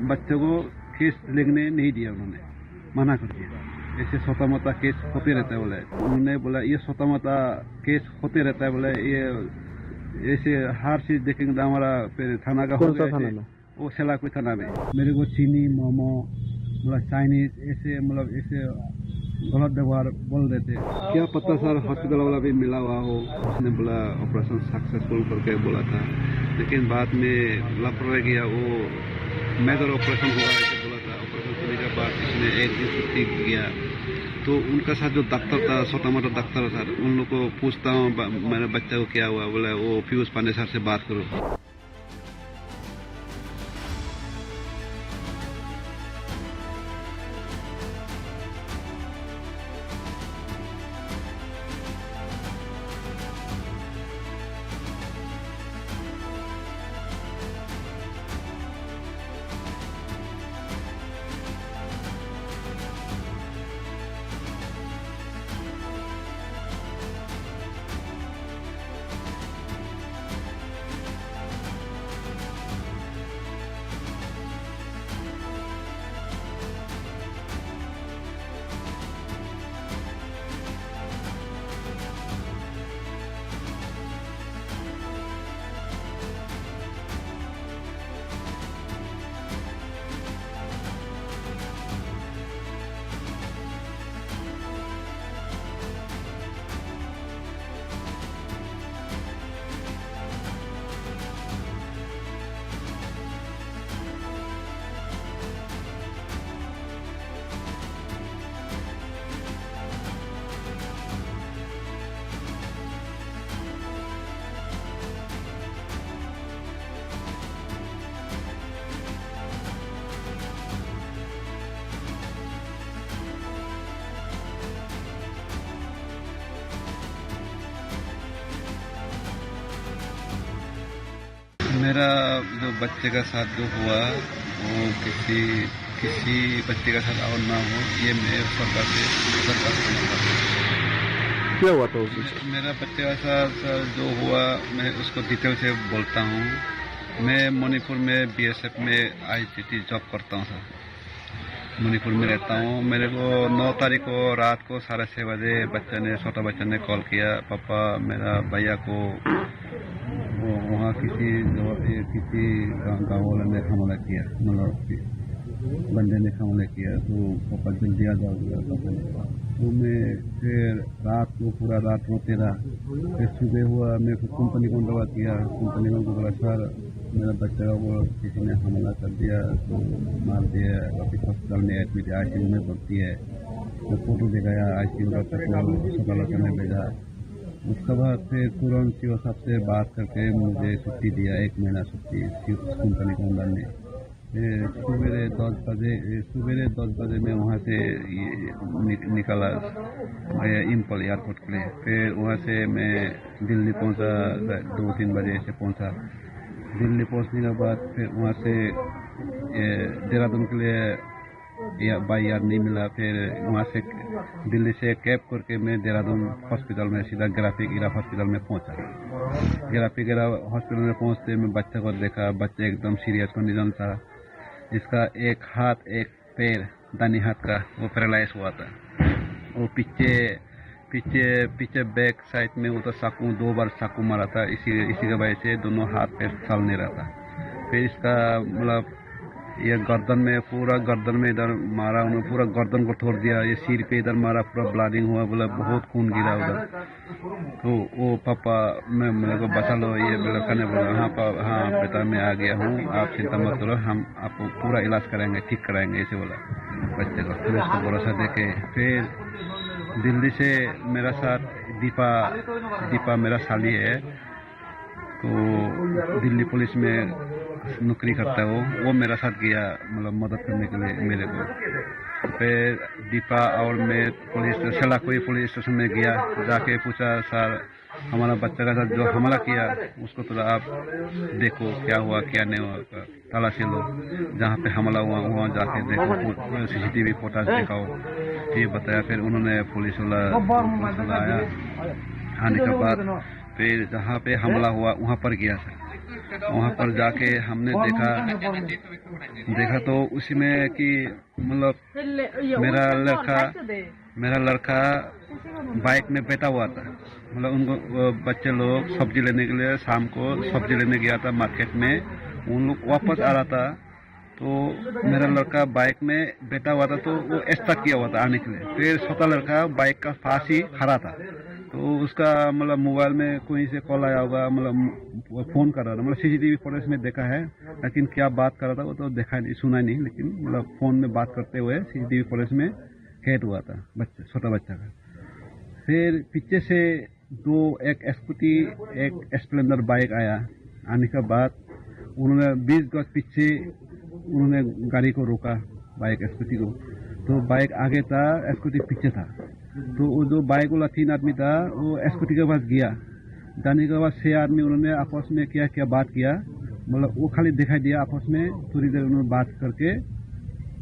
बच्चों को केस लिखने नहीं दिया, उन्होंने मना कर दिया। ऐसे छोटा मोटा केस होते रहता है बोले। उन्होंने बोला ये छोटा मोटा केस होते रहता है बोले, ये ऐसे हर चीज देखेंगे हमारा थाना का हो गया। वो सेलाकुई थाना में मेरे को चीनी मोमो मतलब चाइनीज ऐसे मतलब ऐसे गलत व्यवहार बोल रहे थे। क्या पता सर हॉस्पिटल वाला भी मिला हुआ हो, उसने बोला ऑपरेशन सक्सेसफुल करके बोला था, लेकिन बाद में लापरवाही किया। वो मेजर ऑपरेशन हुआ ऐसे बोला था। ऑपरेशन होने के बाद इसने एक दिन छुट्टी किया। तो उनका साथ जो डॉक्टर था, छोटा मोटा डॉक्टर था, उन लोग को पूछता हूँ मेरे बच्चे को क्या हुआ, बोला वो पीयूष पांडे सर से बात करो। मेरा जो बच्चे का साथ जो हुआ वो किसी बच्चे का साथ और ना हो, ये मैं सरकार से क्या हुआ था उस मेरा बच्चे का साथ जो हुआ मैं उसको डिटेल से बोलता हूँ। मैं मणिपुर में बीएसएफ में आईटीटी जॉब करता हूँ सर। मणिपुर में रहता हूँ। मेरे को 9 तारीख को रात को 6:30 बजे छोटा बच्चे ने कॉल किया, पापा मेरा भैया को वहाँ किसी गाँव वाले ने हमला किया, मतलब बंदे ने हमला किया, तो पापा जल्दी आ जाओ। तो मैं फिर रात को पूरा रात रोते रहा। फिर सुबह हुआ, मैं कंपनी को दवा किया। कंपनी को बोला सर मेरा बच्चा को किसी ने हमला कर दिया, तो मार दिया, अभी हॉस्पिटल में एडमिट है, आईसीयू में भर्ती है। तो फोटो दिखाया, आईसीयू का फोटो में भेजा। उसके बाद फिर तुरंत सीओ साहब से बात करके मुझे छुट्टी दिया, 1 महीना छुट्टी कंपनी के अंदर में। सवेरे 10 बजे मैं वहाँ से निकला इम्फाल एयरपोर्ट के लिए। फिर वहाँ से मैं दिल्ली पहुँचा, 2-3 बजे से पहुँचा। दिल्ली पहुँचने के बाद फिर वहाँ से देहरादून के लिए बाई यार नहीं मिला। फिर वहाँ से दिल्ली से कैब करके मैं देहरादून हॉस्पिटल में सीधा ग्राफिक इरा हॉस्पिटल में पहुँचा। ग्राफिक इरा हॉस्पिटल में पहुँचते मैं बच्चे को देखा। बच्चे एकदम सीरियस कंडीशन था। इसका एक हाथ एक पैर दाहिने हाथ का वो पैरालाइज हुआ था। वो पीछे बैक साइड में वो तो चाकू 2 बार चाकू मारा था। इसी की वजह से दोनों हाथ पैर चल नहीं रहा था। फिर इसका मतलब ये गर्दन में इधर मारा, उन्होंने पूरा गर्दन को तोड़ दिया। ये सिर पे इधर मारा, पूरा ब्लीडिंग हुआ, बोला बहुत खून गिरा उधर। तो वो पापा मैं मेरे को बचा लो, ये लड़का ने बोला हाँ बेटा मैं आ गया हूँ, आप चिंता मत करो, हम आपको पूरा इलाज कराएंगे, ठीक कराएंगे, ऐसे बोला बच्चे को। फिर उसको भरोसा देके फिर दिल्ली से मेरा साथ दीपा मेरा साली है, तो दिल्ली पुलिस में नौकरी करता है। वो मेरा साथ गया मतलब मदद करने के लिए मेरे को। फिर दीपा और मैं सेलाकुई पुलिस स्टेशन में गया। जाके पूछा सर हमारा बच्चा का साथ जो हमला किया उसको थोड़ा आप देखो क्या हुआ क्या नहीं हुआ, तलाशी लो, जहाँ पे हमला हुआ वहाँ जाके देखो, CCTV फुटेज दिखाओ, ये बताया। फिर उन्होंने पुलिस वाला आया। आने के बाद फिर जहाँ पे हमला हुआ वहाँ पर गया था। वहाँ पर जाके हमने देखा तो उसी में कि मतलब मेरा लड़का बाइक में बैठा हुआ था। मतलब उनको बच्चे लोग सब्जी लेने के लिए शाम को सब्जी लेने गया था मार्केट में। उन लोग वापस आ रहा था तो मेरा लड़का बाइक में बैठा हुआ था, तो वो स्टक किया हुआ था आने के लिए। फिर छोटा लड़का बाइक का पास ही खड़ा था, तो उसका मतलब मोबाइल में कोई से कॉल आया होगा, मतलब फोन कर रहा था। मतलब सीसीटीवी फुटेज में देखा है, लेकिन क्या बात कर रहा था वो तो देखा नहीं, सुना नहीं, लेकिन मतलब फोन में बात करते हुए सीसीटीवी फुटेज में कैद हुआ था छोटा बच्चा का। फिर पीछे से एक स्कूटी एक स्प्लेंडर बाइक आया। आने के बाद उन्होंने 20 गज पीछे उन्होंने गाड़ी को रोका, बाइक स्कूटी को। तो बाइक आगे था, स्कूटी पीछे था। तो वो जो बाइक वाला 3 आदमी था वो स्कूटी के पास गया। जाने के बाद 6 आदमी उन्होंने आपस में क्या बात किया, मतलब वो खाली दिखाई दिया आपस में। थोड़ी देर उन्होंने बात करके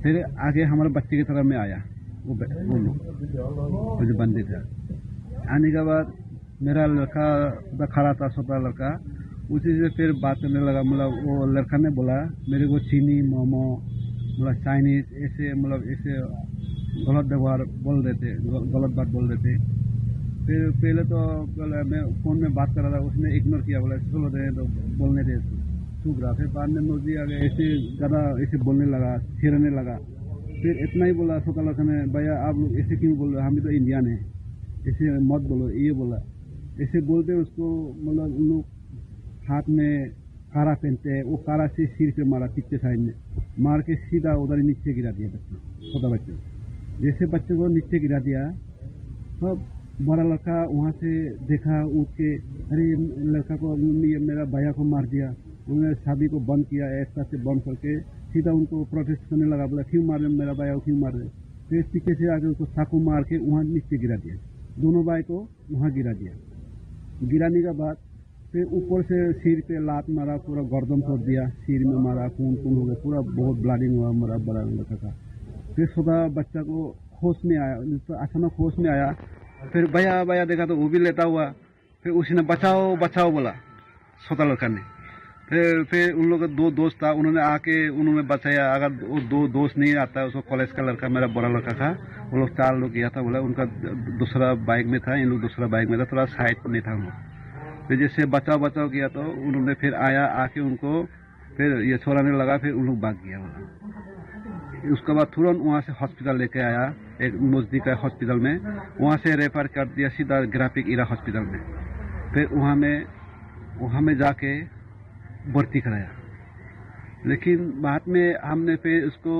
फिर आगे हमारे बच्चे की तरफ में आया वो लोग, जो बंदे थे। आने के बाद मेरा लड़का खड़ा था, छोटा लड़का, उसी से फिर बात करने लगा। मतलब वो लड़का ने बोला मेरे को चीनी मोमो मतलब चाइनीज ऐसे मतलब ऐसे गलत व्यवहार बोल रहे थे, गलत बात बोल रहे थे। फिर पहले तो मैं फोन में बात कर रहा था, उसने इग्नोर किया, बोला चलो दे तो बोलने दे, चुप रहा। फिर बाद में मुझे आगे ऐसे ज़्यादा ऐसे बोलने लगा, छेड़ने लगा। फिर इतना ही बोला छोटा लड़का ने, भैया आप लोग ऐसे क्यों बोल रहे हो, हम भी तो इंडियन है, ऐसे मत बोलो, ये बोला। ऐसे बोलते उसको मतलब उन लोग हाथ में कारा पहनते हैं, वो कारा से सिर पे मारा, पीछे साइड में मार के सीधा उधर नीचे गिरा दिया छोटा बच्चे। जैसे बच्चे को नीचे गिरा दिया तो बड़ा लड़का वहाँ से देखा, उठ के अरे लड़का को मेरा भैया को मार दिया। उन्होंने शादी को बंद किया, एक साथ से बंद करके सीधा उनको प्रोटेस्ट करने लगा, बोला क्यों मार रहे मेरा भैया को, क्यों मार रहे। फिर पीछे से आके उसको चाकू मार के वहाँ नीचे गिरा दिया, दोनों भाई को वहाँ गिरा दिया। गिराने के बाद फिर ऊपर से सिर पे लात मारा, पूरा गर्दन तोड़ दिया, सिर में मारा, खून हो गया, पूरा बहुत ब्लीडिंग हुआ मेरा बड़ा लड़का का। फिर छोटा बच्चा को होश में आया, तो अचानक होश में आया। फिर भैया देखा तो वो भी लेटा हुआ। फिर उसी ने बचाओ बचाओ बोला छोटा लड़का ने। फिर उन लोग का 2 दोस्त था, उन्होंने आके उन्होंने बचाया। अगर वो 2 दोस्त नहीं आता, उसको कॉलेज का लड़का मेरा बड़ा लड़का था, वो लोग 4 लोग गया था, बोला उनका दूसरा बाइक में था, इन लोग दूसरा बाइक में था, थोड़ा साइड नहीं था हम लोग। फिर जैसे बचाव किया तो उन्होंने फिर आया, आके उनको फिर ये छोड़ाने लगा, फिर उन लोग भाग गया बोला। उसके बाद तुरंत वहाँ से हॉस्पिटल लेके आया, एक नजदीक का हॉस्पिटल में, वहाँ से रेफर कर दिया सीधा ग्राफिक इरा हॉस्पिटल में। फिर वहाँ में जाके भर्ती कराया। लेकिन बाद में हमने फिर उसको,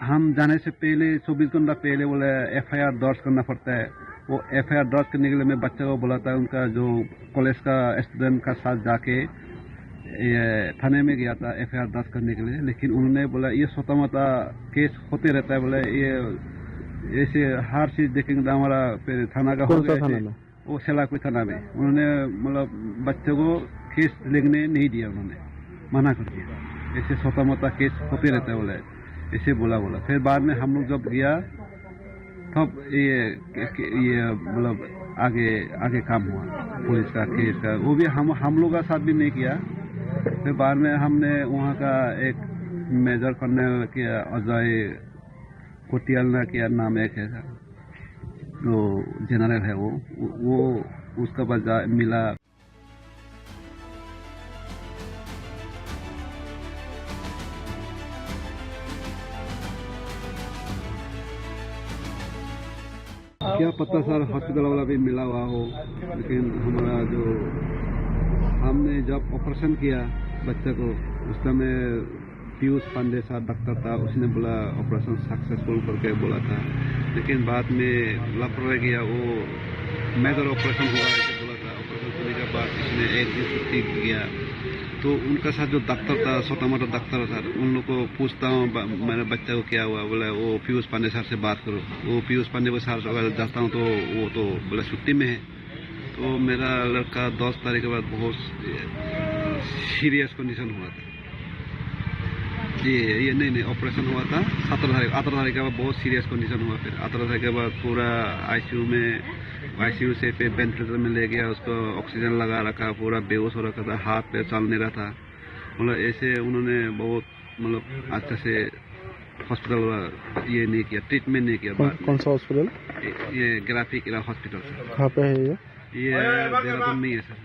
हम जाने से पहले 24 घंटा पहले बोले FIR दर्ज करना पड़ता है। वो FIR दर्ज करने के लिए मैं बच्चे को बोला था, उनका जो कॉलेज का स्टूडेंट का साथ जाके ये थाने में गया था FIR दर्ज करने के लिए। लेकिन उन्होंने बोला ये छोटा मोटा केस होते रहता है, बोले ये ऐसे हर चीज देखेंगे तो हमारा फिर थाना का हो गया, वो सेलाकुई थाना में। उन्होंने मतलब बच्चे को केस लिखने नहीं दिया, उन्होंने मना कर दिया, ऐसे छोटा मोटा केस होते रहता है बोले, ऐसे बोला। फिर बाद में हम लोग जब गया तब ये मतलब आगे काम हुआ पुलिस का केस का, वो भी हम लोग का साथ भी नहीं किया। फिर बाद में हमने वहाँ का एक मेजर कर्नल किया, अजय कोटियालना क्या नाम एक है, तो जनरल है वो उसका बाद मिला। क्या पता सर हॉस्पिटल वाला भी मिला हुआ हो, लेकिन हमारा जो हमने जब ऑपरेशन किया बच्चे को, उस समय पीयूष पांडे साहब डॉक्टर था, उसने बोला ऑपरेशन सक्सेसफुल करके बोला था। लेकिन बाद में लापरवाही किया, वो मेजर ऑपरेशन हुआ ऐसे बोला था। ऑपरेशन होने के बाद इसने 1 दिन छुट्टी किया। तो उनका साथ जो डॉक्टर था, छोटा मोटा डॉक्टर था, उन लोग को पूछता हूँ मेरे बच्चे को क्या हुआ, बोला वो पीयूष पांडे सर से बात करो। वो पीयूष पांडे को सर अगर जाता हूँ तो वो तो बोला छुट्टी में है। तो मेरा लड़का 10 तारीख के बाद बहुत सीरियस कंडीशन हुआ था। ये नहीं ऑपरेशन हुआ था 18 तारीख के बाद बहुत सीरियस कंडीशन हुआ। फिर 18 तारीख के बाद पूरा ICU में आईसीयू से पे वेंटिलेटर में ले गया, उसको ऑक्सीजन लगा रखा, पूरा बेहोश हो रखा था, हाथ पे चल नहीं रहा था। मतलब ऐसे उन्होंने बहुत मतलब अच्छा से हॉस्पिटल ये नहीं किया, ट्रीटमेंट नहीं किया। कौन सा हॉस्पिटल? ये ग्राफिक इला हॉस्पिटल सर। कहाँ पे है ये? देहरादून में है सर।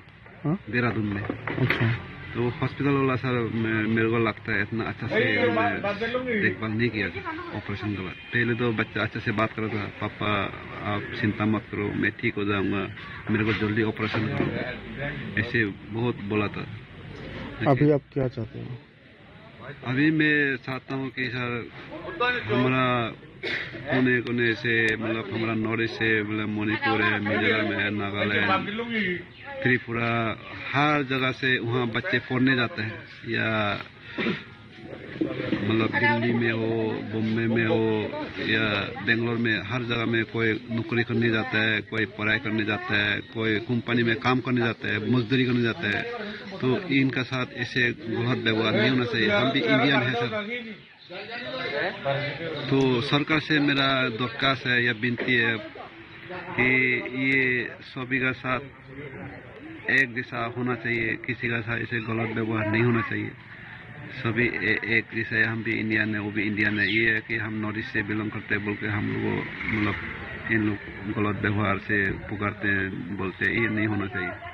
हाँ? देहरादून में। अच्छा। तो हॉस्पिटल वाला सर मेरे को लगता है इतना अच्छा से देखभाल नहीं किया ऑपरेशन के बाद। पहले तो बच्चा अच्छे से बात कर रहा था, पापा आप चिंता मत करो, मैं ठीक हो जाऊंगा, मेरे को जल्दी ऑपरेशन करो, ऐसे बहुत बोला था। अभी आप क्या चाहते हैं? अभी मैं चाहता हूँ कि सर हमारा कोने कोने से मतलब हमारा नॉर्थ ईस्ट से मतलब मणिपुर है, मिजोरम है, नागालैंड, त्रिपुरा, हर जगह से वहाँ बच्चे पढ़ने जाते हैं, या मतलब दिल्ली में हो, बॉम्बे में हो या बेंगलोर में, हर जगह में कोई नौकरी करने जाता है, कोई पढ़ाई करने जाता है, कोई कंपनी में काम करने जाता है, मजदूरी करने जाता है। तो इनका साथ ऐसे गलत व्यवहार नहीं होना चाहिए। हम भी इंडियन है सर। तो सरकार से मेरा दरख्वास्त है या विनती है कि ये सभी का साथ एक जैसा होना चाहिए, किसी का साथ ऐसे गलत व्यवहार नहीं होना चाहिए। सभी एक जैसा है, हम भी इंडियन है, वो भी इंडियन है। ये है कि हम नॉर्थ ईस्ट से बिलोंग करते हैं बोल के हम लोग मतलब इन लोग गलत व्यवहार से पुकारते हैं, बोलते हैं, ये नहीं होना चाहिए।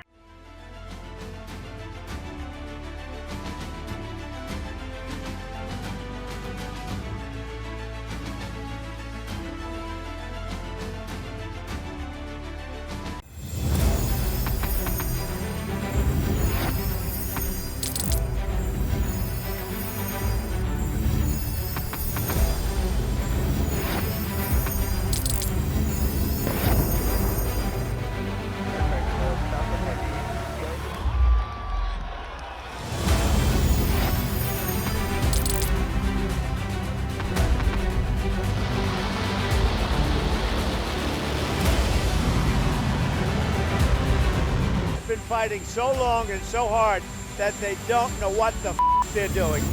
Been fighting so long and so hard that they don't know what the they're doing.